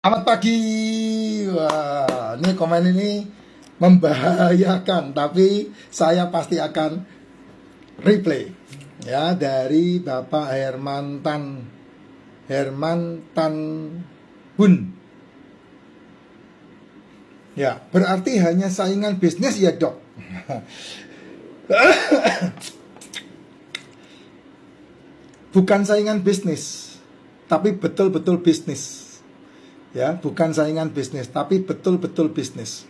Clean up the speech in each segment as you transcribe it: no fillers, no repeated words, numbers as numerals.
Selamat pagi. Wah, ini komen ini membahayakan, tapi saya pasti akan replay ya dari Bapak Herman Tan Hun. Ya, berarti hanya saingan bisnis ya, Dok. Bukan saingan bisnis, tapi betul-betul bisnis. Ya, bukan saingan bisnis, tapi betul-betul bisnis.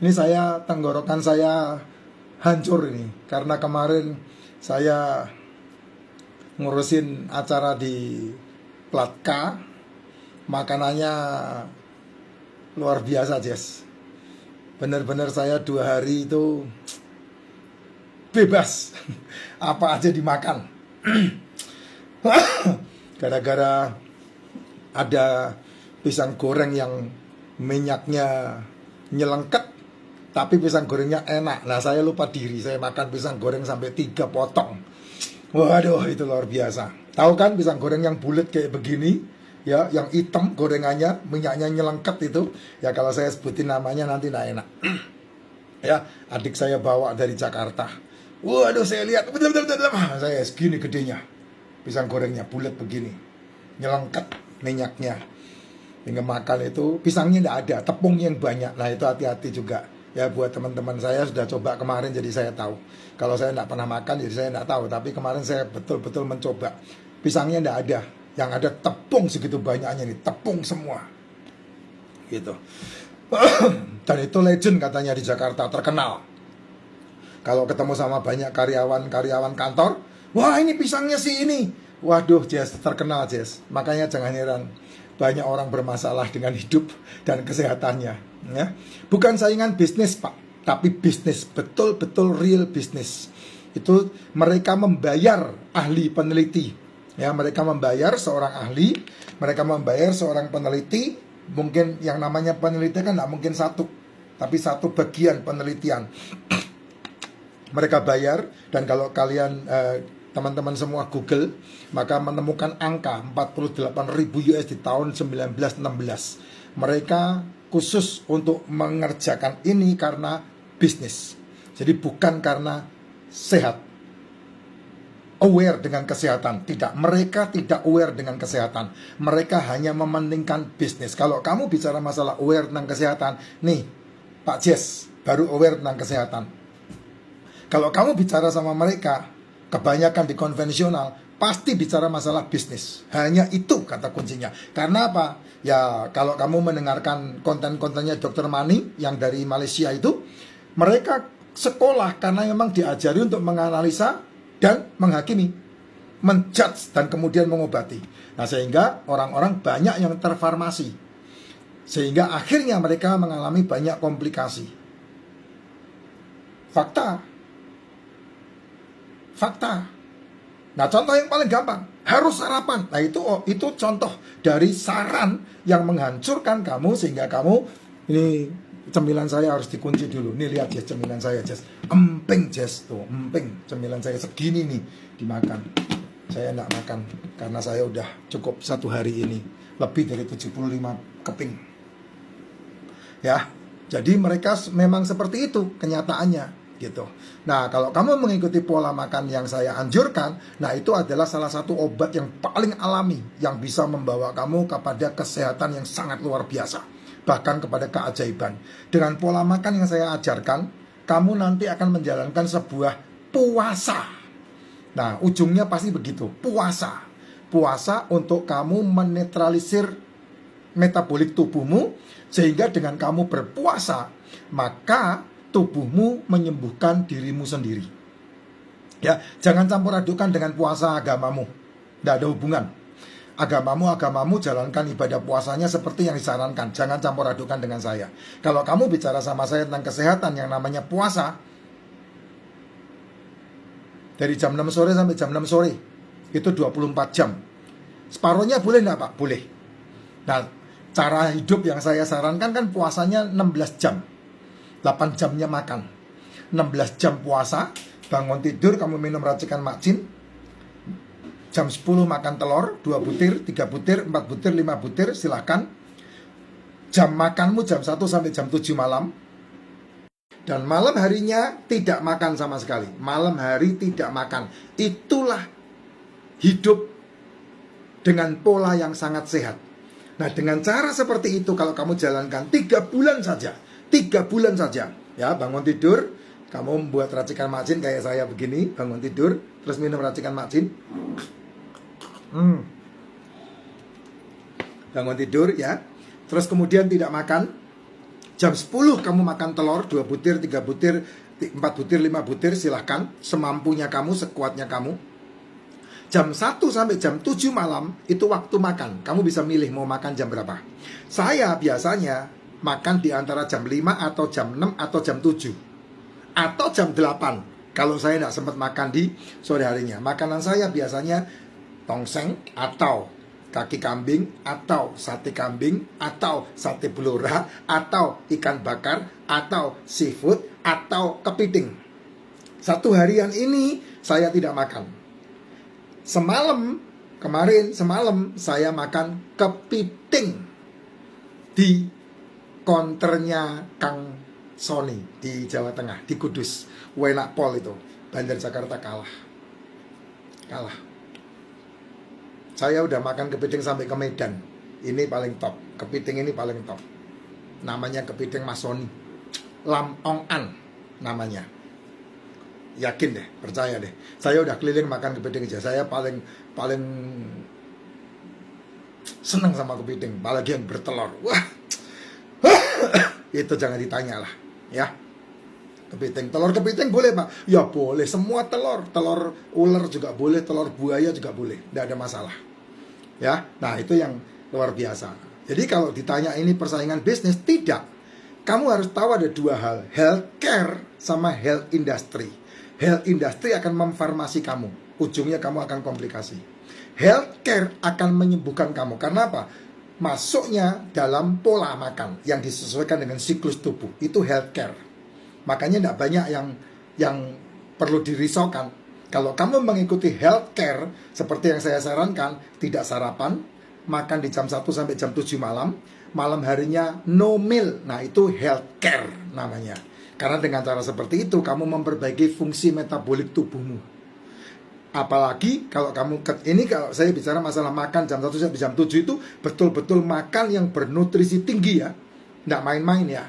Ini saya, tenggorokan saya hancur ini karena kemarin saya ngurusin acara di Plat K, makanannya luar biasa, Jess. Bener-bener saya 2 hari itu bebas, apa aja dimakan. Gara-gara ada pisang goreng yang minyaknya nyelengket, tapi pisang gorengnya enak. Nah, saya lupa diri, saya makan pisang goreng sampai 3 potong. Waduh, itu luar biasa. Tahu kan pisang goreng yang bulat kayak begini, ya, yang hitam gorengannya, minyaknya nyelengket itu. Ya, kalau saya sebutin namanya nanti nggak enak. Ya, adik saya bawa dari Jakarta. Waduh, saya lihat, saya segini gedenya, pisang gorengnya bulat begini, nyelengket minyaknya. Hingga makan itu pisangnya tidak ada, tepungnya yang banyak. Nah, itu hati-hati juga ya, buat teman-teman. Saya sudah coba kemarin, jadi saya tahu. Kalau saya tidak pernah makan, jadi saya tidak tahu. Tapi kemarin saya betul-betul mencoba. Pisangnya tidak ada, yang ada tepung segitu banyaknya nih, tepung semua gitu. Dan itu legend katanya di Jakarta, terkenal. Kalau ketemu sama banyak karyawan kantor, wah, ini pisangnya sih ini. Waduh, Jess, terkenal, Jess. Makanya jangan heran banyak orang bermasalah dengan hidup dan kesehatannya, ya. Bukan saingan bisnis, Pak, tapi bisnis, betul-betul real bisnis. Itu mereka membayar ahli peneliti, ya, mereka membayar seorang ahli, mereka membayar seorang peneliti. Mungkin yang namanya peneliti kan tidak mungkin satu, tapi satu bagian penelitian mereka bayar. Dan kalau kalian teman-teman semua Google, maka menemukan angka 48.000 US di tahun 1916. Mereka khusus untuk mengerjakan ini karena bisnis. Jadi bukan karena sehat, aware dengan kesehatan. Tidak, mereka tidak aware dengan kesehatan. Mereka hanya mementingkan bisnis. Kalau kamu bicara masalah aware tentang kesehatan, nih Pak Jess baru aware tentang kesehatan. Kalau kamu bicara sama mereka, kebanyakan di konvensional pasti bicara masalah bisnis. Hanya itu kata kuncinya. Karena apa? Ya, kalau kamu mendengarkan konten-kontennya Dr. Mani yang dari Malaysia itu, mereka sekolah karena memang diajari untuk menganalisa dan menghakimi, menjudge dan kemudian mengobati. Nah, sehingga orang-orang banyak yang terfarmasi, sehingga akhirnya mereka mengalami banyak komplikasi. Fakta. Nah, contoh yang paling gampang, harus sarapan. Nah, itu contoh dari saran yang menghancurkan kamu, sehingga kamu, ini cemilan saya harus dikunci dulu. Nih, lihat Jess, cemilan saya, Jess. Emping, Jess, tuh, emping. Cemilan saya segini nih dimakan. Saya enggak makan karena saya udah cukup 1 hari ini lebih dari 75 keping. Ya. Jadi mereka memang seperti itu kenyataannya gitu. Nah, kalau kamu mengikuti pola makan yang saya anjurkan, nah itu adalah salah satu obat yang paling alami yang bisa membawa kamu kepada kesehatan yang sangat luar biasa, bahkan kepada keajaiban. Dengan pola makan yang saya ajarkan, kamu nanti akan menjalankan sebuah puasa. Nah, ujungnya pasti begitu, puasa. Puasa untuk kamu menetralisir metabolik tubuhmu, sehingga dengan kamu berpuasa, maka tubuhmu menyembuhkan dirimu sendiri. Ya, jangan campur adukan dengan puasa agamamu. Tidak ada hubungan. Agamamu jalankan ibadah puasanya seperti yang disarankan. Jangan campur adukan dengan saya. Kalau kamu bicara sama saya tentang kesehatan yang namanya puasa, dari jam 6 sore sampai jam 6 sore, itu 24 jam. Separuhnya boleh enggak, Pak? Boleh. Nah, cara hidup yang saya sarankan kan puasanya 16 jam. 8 jamnya makan, 16 jam puasa. Bangun tidur kamu minum racikan makcin, jam 10 makan telur 2 butir, 3 butir, 4 butir, 5 butir, silahkan. Jam makanmu jam 1 sampai jam 7 malam. Dan malam harinya tidak makan sama sekali. Malam hari tidak makan. Itulah hidup dengan pola yang sangat sehat. Nah, dengan cara seperti itu kalau kamu jalankan 3 bulan saja. 3 bulan saja. Ya, bangun tidur, kamu membuat racikan macin kayak saya begini, bangun tidur, terus minum racikan macin. Bangun tidur ya. Terus kemudian tidak makan. Jam 10 kamu makan telur 2 butir, 3 butir, 4 butir, 5 butir, silahkan. Semampunya kamu, sekuatnya kamu. Jam 1 sampai jam 7 malam itu waktu makan. Kamu bisa milih mau makan jam berapa. Saya biasanya makan di antara jam 5 atau jam 6 atau jam 7 atau jam 8. Kalau saya tidak sempat makan di sore harinya. Makanan saya biasanya tongseng atau kaki kambing, atau sate kambing, atau sate blora, atau ikan bakar, atau seafood, atau kepiting. Satu harian ini saya tidak makan. Semalam saya makan kepiting di konternya Kang Sony di Jawa Tengah, di Kudus. Wenak Pol itu, Bandar Jakarta kalah. Saya udah makan kepiting sampai ke Medan. Ini paling top. Kepiting ini paling top. Namanya kepiting Mas Sony. Lam Ong An namanya. Yakin deh, percaya deh. Saya udah keliling makan kepiting aja. Saya paling seneng sama kepiting, apalagi yang bertelur. Wah. Itu jangan ditanya lah, ya. Kepiting, telur kepiting boleh Pak? Ya boleh, semua telur. Telur ular juga boleh, telur buaya juga boleh. Tidak ada masalah. Ya, nah itu yang luar biasa. Jadi kalau ditanya ini persaingan bisnis, tidak. Kamu harus tahu ada 2 hal, healthcare sama health industry. Health industry akan memfarmasi kamu, ujungnya kamu akan komplikasi. Healthcare akan menyembuhkan kamu. Karena apa? Masuknya dalam pola makan yang disesuaikan dengan siklus tubuh. Itu healthcare. Makanya tidak banyak yang perlu dirisaukan. Kalau kamu mengikuti healthcare seperti yang saya sarankan, tidak sarapan, makan di jam 1 sampai jam 7 malam, malam harinya no meal. Nah, itu healthcare namanya. Karena dengan cara seperti itu kamu memperbaiki fungsi metabolik tubuhmu. Apalagi kalau kamu kalau saya bicara masalah makan jam 1 sampai jam 7 itu betul-betul makan yang bernutrisi tinggi ya. Nggak main-main ya.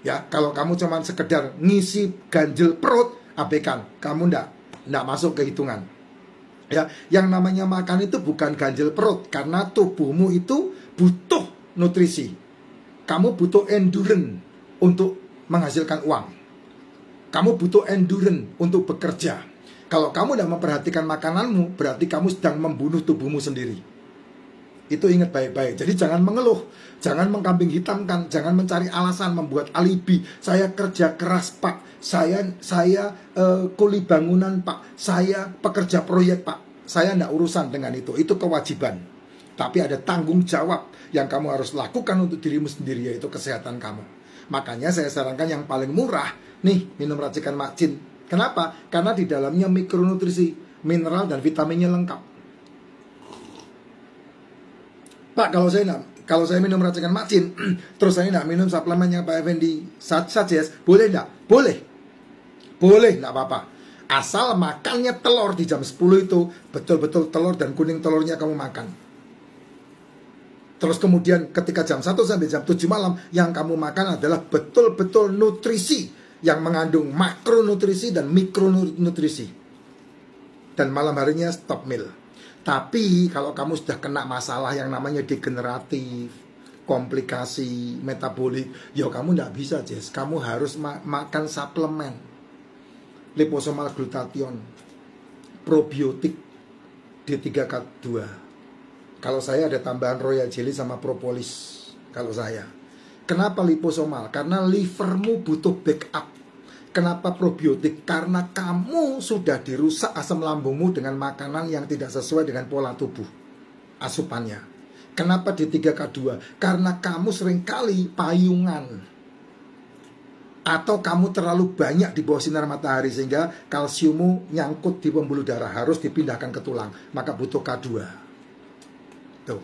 Ya, kalau kamu cuma sekedar ngisi ganjel perut, abaikan. Kamu nggak masuk ke hitungan. Ya, yang namanya makan itu bukan ganjel perut, karena tubuhmu itu butuh nutrisi. Kamu butuh endurance untuk menghasilkan uang. Kamu butuh endurance untuk bekerja. Kalau kamu tidak memperhatikan makananmu, berarti kamu sedang membunuh tubuhmu sendiri. Itu ingat baik-baik. Jadi jangan mengeluh, jangan mengkambing hitamkan, jangan mencari alasan, membuat alibi. Saya kerja keras Pak, saya kuli bangunan Pak, saya pekerja proyek Pak. Saya tidak urusan dengan itu kewajiban. Tapi ada tanggung jawab yang kamu harus lakukan untuk dirimu sendiri, yaitu kesehatan kamu. Makanya saya sarankan yang paling murah, nih minum racikan macin. Kenapa? Karena di dalamnya mikronutrisi, mineral dan vitaminnya lengkap. Pak, kalau saya minum racikan macin, terus saya tidak minum suplemennya Pak Effendi Suggest, boleh tidak? Boleh, tidak apa-apa. Asal makannya telur di jam 10 itu betul-betul telur dan kuning telurnya kamu makan. Terus kemudian ketika jam 1 sampai jam 7 malam yang kamu makan adalah betul-betul nutrisi yang mengandung makronutrisi dan mikronutrisi. Dan malam harinya stop meal. Tapi kalau kamu sudah kena masalah yang namanya degeneratif, komplikasi, metabolik, ya kamu tidak bisa Jess. Kamu harus makan suplemen, liposomal glutathione, probiotik, D3K2. Kalau saya ada tambahan royal jelly sama propolis. Kalau saya, kenapa liposomal? Karena livermu butuh backup. Kenapa probiotik? Karena kamu sudah dirusak asam lambungmu dengan makanan yang tidak sesuai dengan pola tubuh asupannya. Kenapa D3K2? Karena kamu seringkali payungan, atau kamu terlalu banyak di bawah sinar matahari sehingga kalsiummu nyangkut di pembuluh darah, harus dipindahkan ke tulang, maka butuh K2. Tuh.